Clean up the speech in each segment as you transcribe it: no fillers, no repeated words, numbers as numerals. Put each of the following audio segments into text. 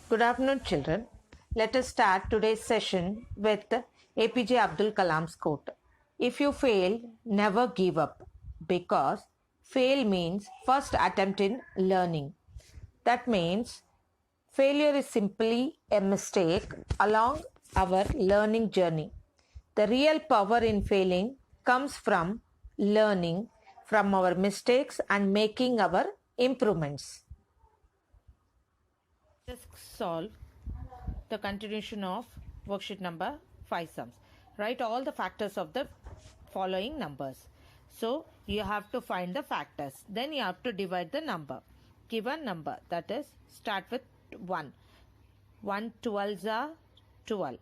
Good afternoon, children. Let us start today's session with APJ Abdul Kalam's quote. If you fail, never give up, because fail means first attempt in learning. That means failure is simply a mistake along our learning journey. The real power in failing comes from learning from our mistakes and making our improvements. Let's solve the continuation of worksheet number 5 sums. Write all the factors of the following numbers. So you have to find the factors. Then you have to divide the number. Given number, that is, start with 1. 1 12s are 12.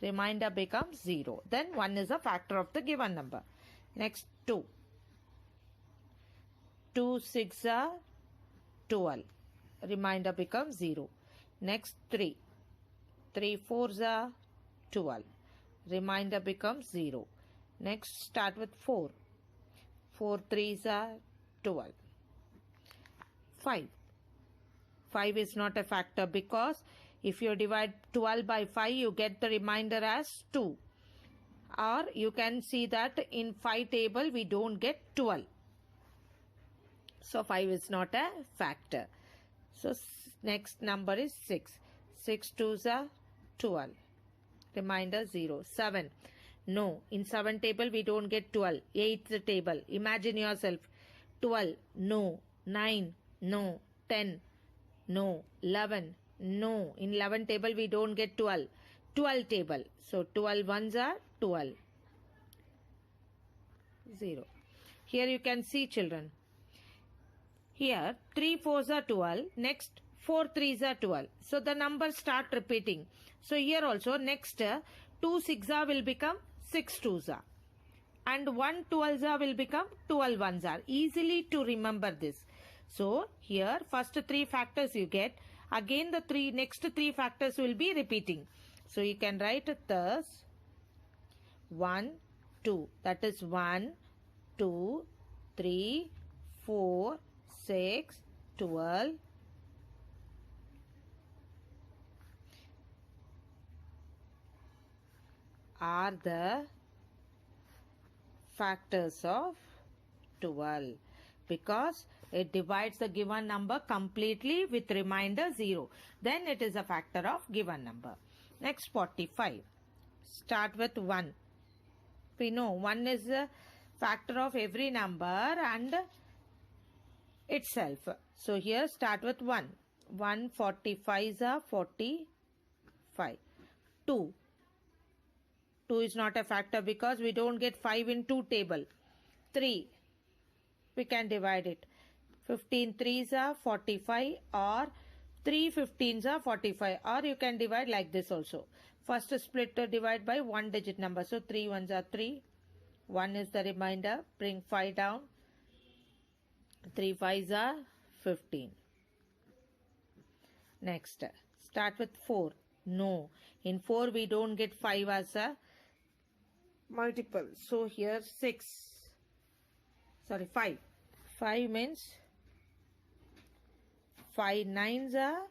Remainder becomes 0. Then 1 is a factor of the given number. Next 2. 2 6 are 12. Remainder becomes 0. Next 3. 3 4s are 12. Remainder becomes 0. Next start with 4. 4 3s are 12. 5. 5 is not a factor because if you divide 12 by 5, you get the remainder as 2. Or you can see that in 5 table we don't get 12. So 5 is not a factor. So next number is 6. 6 2s are 12. Remainder 0. 7. No, in 7 table we don't get 12. 8th table. Imagine yourself. 12. No. 9. No. 10. No. 11. No. In 11 table we don't get 12. 12 table. So 12 ones are 12. 0. Here you can see, children. Here 3 4s are 12. Next 4 3s are 12. So the numbers start repeating. So here also next 2 6 will become 6 2s and 1 12s will become 12 1s. Easily to remember this. So here first 3 factors you get. Again the next 3 factors will be repeating. So you can write it thus 1 2. That is 1 2 3 4 6 12 are the factors of 12 because it divides the given number completely with remainder 0. Then it is a factor of given number. Next 45. Start with 1. We know 1 is a factor of every number and itself. So here start with 1. 1 45s are 45. 2. 2 is not a factor because we don't get 5 in 2 table. 3. We can divide it. 15 3s are 45 or 3 15s are 45, or you can divide like this also. First split divide by 1 digit number. So 3 1s are 3. 1 is the remainder. Bring 5 down. 3 5s are 15. Next, start with 4. No, in 4 we don't get 5 as a multiple. So here 5. 5 means 5 9s are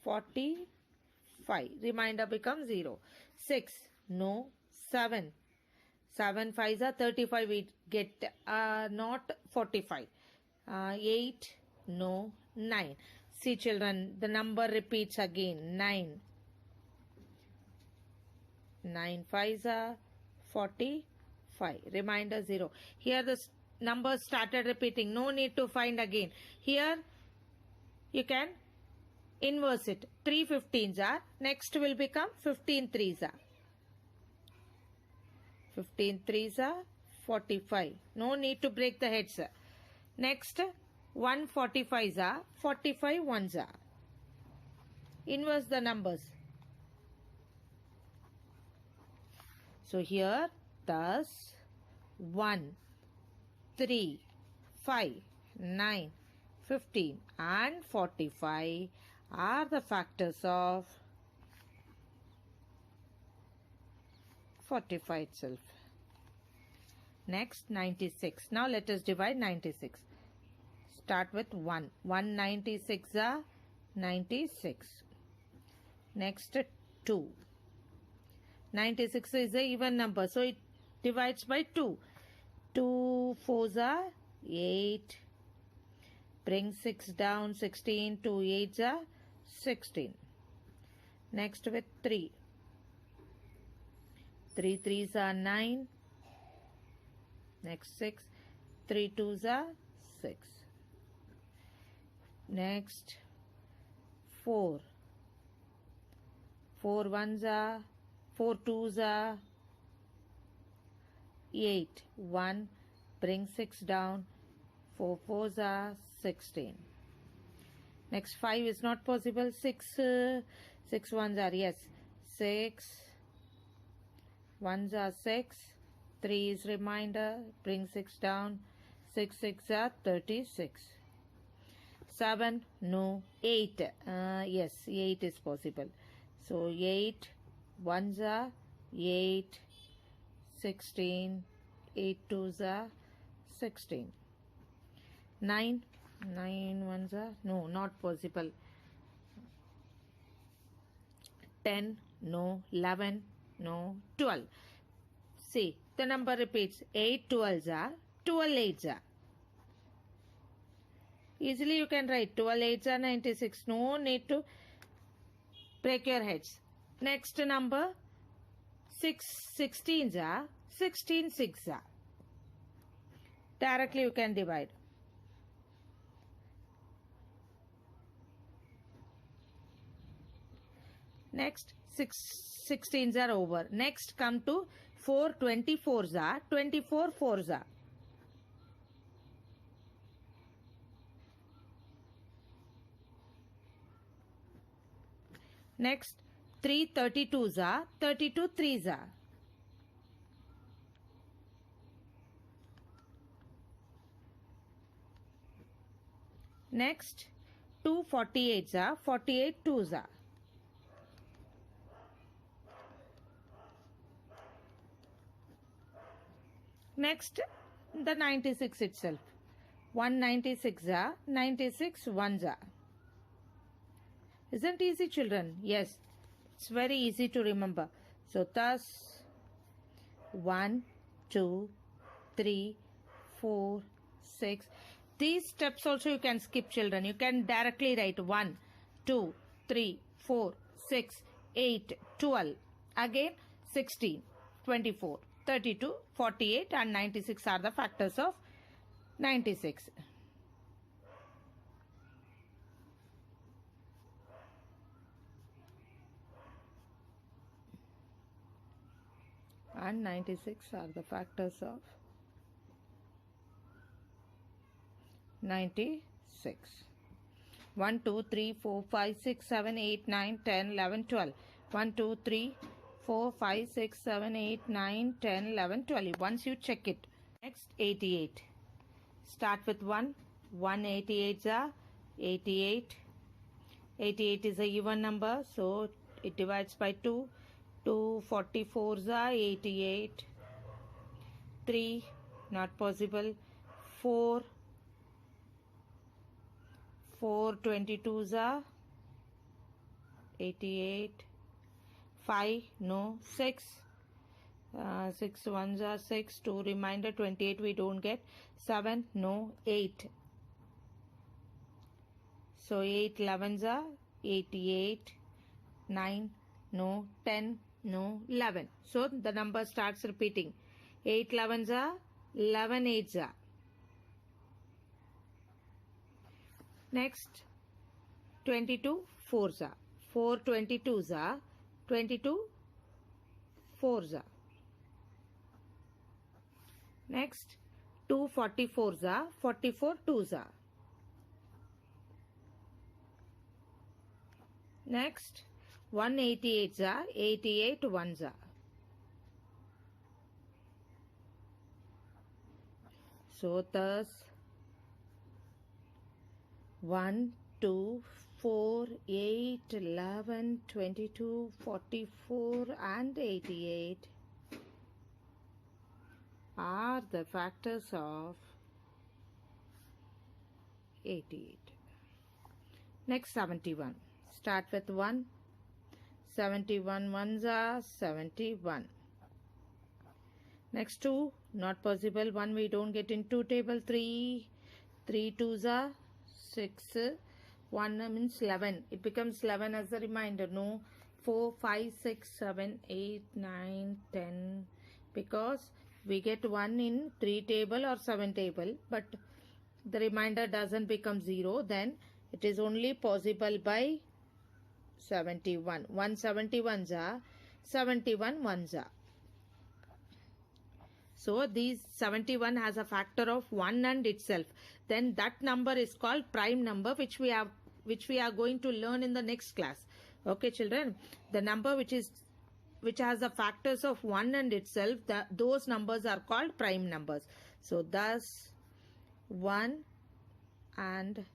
45. Remainder becomes 0. 6. No. 7. 7 5s are 35. We get not 45. 8. No. 9. See, children, the number repeats again. 9. 9 5s are 45. Remainder 0. Here the numbers started repeating. No need to find again. Here you can inverse it. 3 15s are. Next will become 15 3s are. 15 3s are 45. No need to break the heads. Next 1 45s are 45 1s are. Inverse the numbers. So here thus 1 3 5 9 15 and 45 are the factors of 45 itself. Next 96. Now let us divide 96. Start with 1. 196 are 96. Next 2. 96 is a even number, so it divides by 2. 2 4s are 8. Bring 6 down, 16. 2 8s are 16. Next with 3. 3 3s are 9. Next 6. 3 2s are 6. Next 4. 4 1s are 4 2s are 8. 1. Bring 6 down. 4 4s are 16. Next 5 is not possible. 6 6 1s are, yes, 6. 1s are 6. 3 is remainder. Bring 6 down. 6 6 are 36. 7, no. 8, yes, 8 is possible. So 8 1s are 8. 16. 8 2s are 16. 9 1s are, no, not possible. 10, no. 11, no. 12. See, the number repeats. 8 12s are 12 8s are. Easily you can write 12 8s are 96. No need to break your heads. Next number 6 16s are 16 6 are. Directly you can divide. Next 6 16s are over. Next come to 4 24s are 24 4s are. Next 3 32s are 32 3s are. Next 2 48s are 48 2s are. Next the 96 itself. 196 are 96 1s are. Isn't easy, children? Yes, it's very easy to remember. So thus 1 2 3 4 6. These steps also you can skip, children. You can directly write 1 2 3 4 6 8 12. Again 16 24 32 48 and 96 are the factors of 96. And 96 are the factors of 96. 1 2 3 4 5 6 7 8 9 10 11 12. 1 2 3 4 5 6 7 8 9 10 11 12. Once you check it. Next 88. Start with 1. 1 88s are 88. 88 is a even number, so it divides by 2. 2 44s are 88. 3 not possible. 4 22s are 88. 5 no. 6 6 1s are 6. 2 remainder. 28 we don't get. 7 no. 8. So 8 11s are 88. 9 no. 10 no. 11. So the number starts repeating. 8 11s are 11 8s are. Next 22 4s are. 4 22s are 22 4s are. Next 2 44s are 44 2s are. Next 1 88s are 88 1s are. So thus 1 2 4 8 11 22 44 and 88 are the factors of 88. Next 71. Start with 1. 71 ones are 71. Next 2, not possible. 1 we don't get into table. 3 twos are 6. 1 means 11. It becomes 11 as a reminder. No. 4, 5, 6, 7, 8, 9, 10. Because we get 1 in 3 table or 7 table. But the remainder doesn't become 0. Then it is only possible by 71. 171s are 71 ones are. So these 71 has a factor of 1 and itself. Then that number is called prime number, which we are going to learn in the next class. Okay, children. The number which has the factors of 1 and itself, those numbers are called prime numbers. So thus 1 and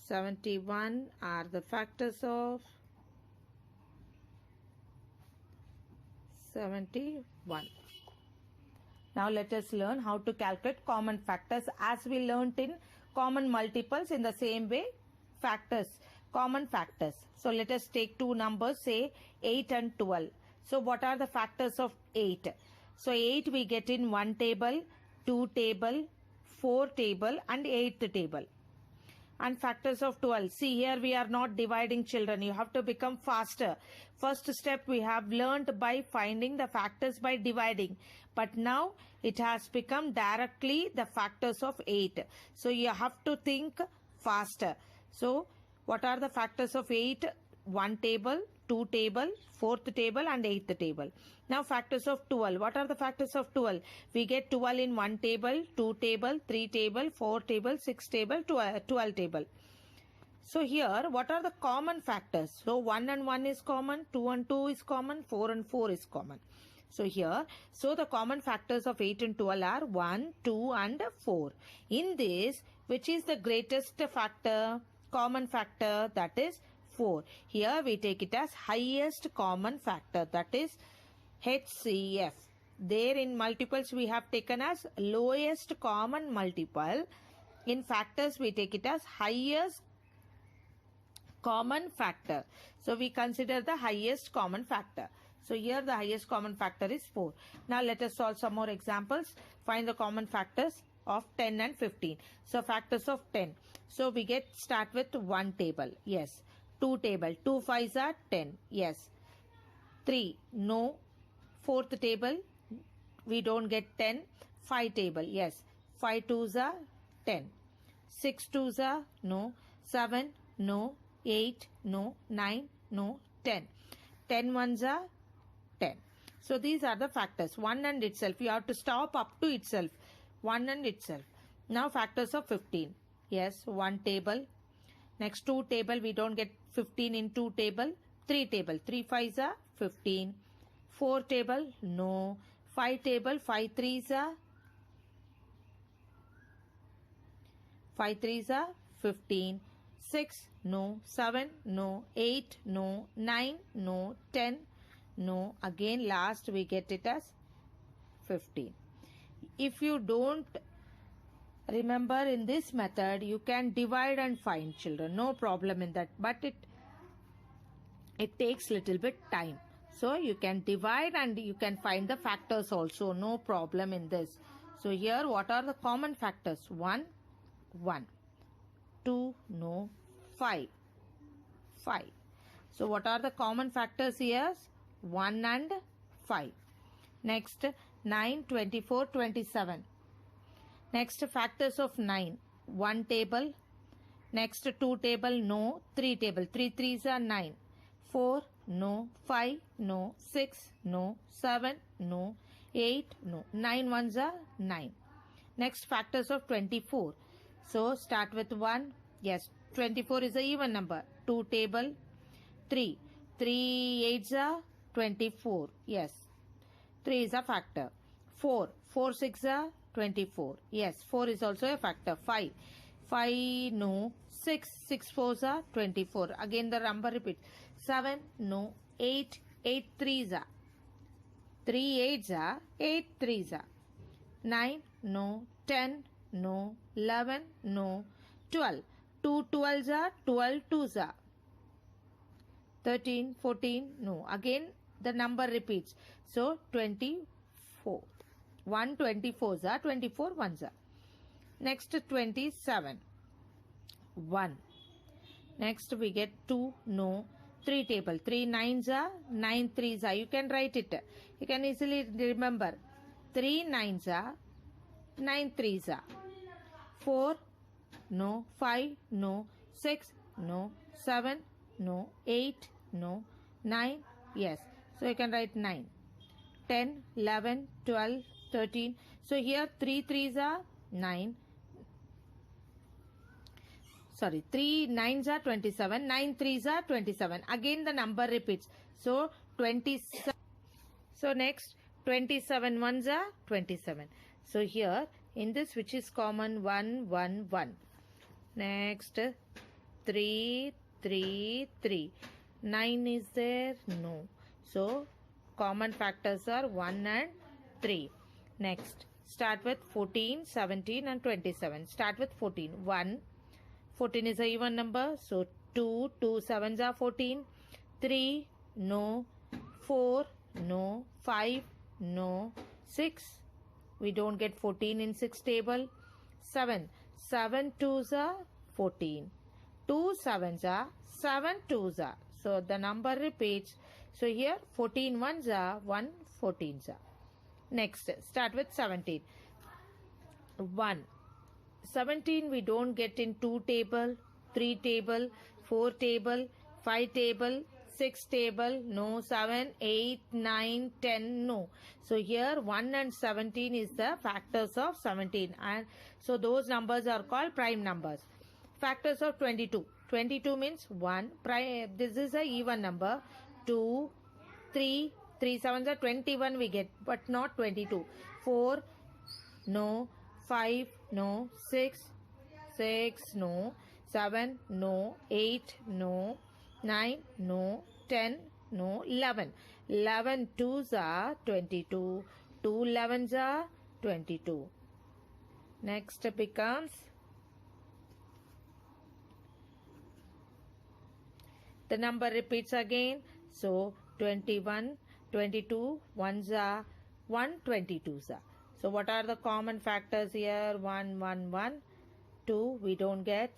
71 are the factors of 71. Now let us learn how to calculate common factors as we learnt in common multiples. In the same way, common factors. So let us take two numbers, say 8 and 12. So what are the factors of 8? So 8 we get in 1 table, 2 table, 4 table and 8th table. And factors of 12. See, here we are not dividing, children. You have to become faster. First step we have learnt by finding the factors by dividing. But now it has become directly the factors of 8. So you have to think faster. So what are the factors of 8? 1 table, 2 table, 4th table and 8th table. Now factors of 12. What are the factors of 12? We get 12 in 1 table, 2 table, 3 table, 4 table, 6 table, 12 table. So here what are the common factors? So 1 and 1 is common, 2 and 2 is common, 4 and 4 is common. So here, so the common factors of 8 and 12 are 1, 2 and 4. In this, which is the greatest factor, common factor, that is 4. Here we take it as highest common factor, that is HCF. There in multiples we have taken as lowest common multiple. In factors we take it as highest common factor. So we consider the highest common factor. So here the highest common factor is 4. Now let us solve some more examples. Find the common factors of 10 and 15. So factors of 10. So we start with 1 table. Yes. 2 table. 2 5s are 10. Yes. 3. No. 4th table. We don't get 10. 5 table. Yes. 5 2s are 10. 6 2s are no. 7 no. 8 no. 9 no. 10. 10 ones are 10. So these are the factors. 1 and itself. You have to stop up to itself. 1 and itself. Now factors of 15. Yes. 1 table. Next 2 table. We don't get 15 in 2 table. 3 table. 3 5s are 15. 4 table. No. 5 table. 5 3s are 15. 6 no. 7 no. 8 no. 9 no. 10 no. Again last we get it as 15. If you don't remember in this method, you can divide and find, children. No problem in that. But it takes little bit time. So you can divide and you can find the factors also. No problem in this. So here what are the common factors? 1, 1. 2, no. 5, 5. So what are the common factors here? 1 and 5. Next 9, 24, 27. Next factors of 9. 1 table. Next 2 table, no. 3 table. 3 3s are 9. 4 no. 5 no. 6 no. 7 no. 8 no. 9 ones are 9. Next factors of 24. So start with 1. Yes, 24 is a even number. 2 table. 3. 3 8s are 24. Yes. 3 is a factor. 4. 4 6 are 24. Yes. 4 is also a factor. 5. 5 no. 6. 6 4s are 24. Again the number repeats. 7 no. 8. 8 3s are. 3 8s are. 8 3s are. 9 no. 10 no. 11 no. 12. 2 12s are. 12 2s are. 13, 14, no. Again the number repeats. So 24. 1 24s are 24 ones are. Next 27. 1. Next we get 2, no. 3 table. 3 9s are, 9 3s are. You can write it. You can easily remember. 3 9s are, 9 3s are. 4, no. 5, no. 6, no. 7, no. 8, no. 9, yes. So you can write 9. 10, 11, 12, 13. So here 3 3s are 9. Sorry, 3 9s are 27, 9 3s are 27. Again the number repeats. So 27. So next 27 ones are 27. So here in this which is common 1 1 1. Next 3 3 3. 9 is there? No. So common factors are 1 and 3. Next start with 14, 17 and 27. Start with 14. 1. 14 is a even number. So 2, 2 7s are 14. 3, no. 4, no. 5, no. 6, we don't get 14 in 6 table. 7, 7 2s are 14. 2 7s are 7 2s are. So the number repeats. So here 14 ones are 1 14s are. Next start with 17. 1. 17 we don't get in 2 table, 3 table, 4 table, 5 table, 6 table, no. 7, 8, 9, 10, no. So here 1 and 17 is the factors of 17, and so those numbers are called prime numbers. Factors of 22. 22 means 1. This is a even number. 2, 3, 3 7s are 21 we get, but not 22. 4, no. 5, no. 6, 6, no. 7, no. 8, no. 9, no. 10, no. 11. 11 2s are 22. 2 11s are 22. Next becomes the number repeats again. So 21, 22, 1s are 1, 22s are. So what are the common factors here? 1, 1, 1. 2, we don't get.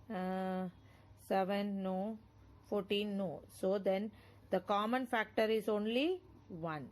7, no. 14, no. So then the common factor is only 1.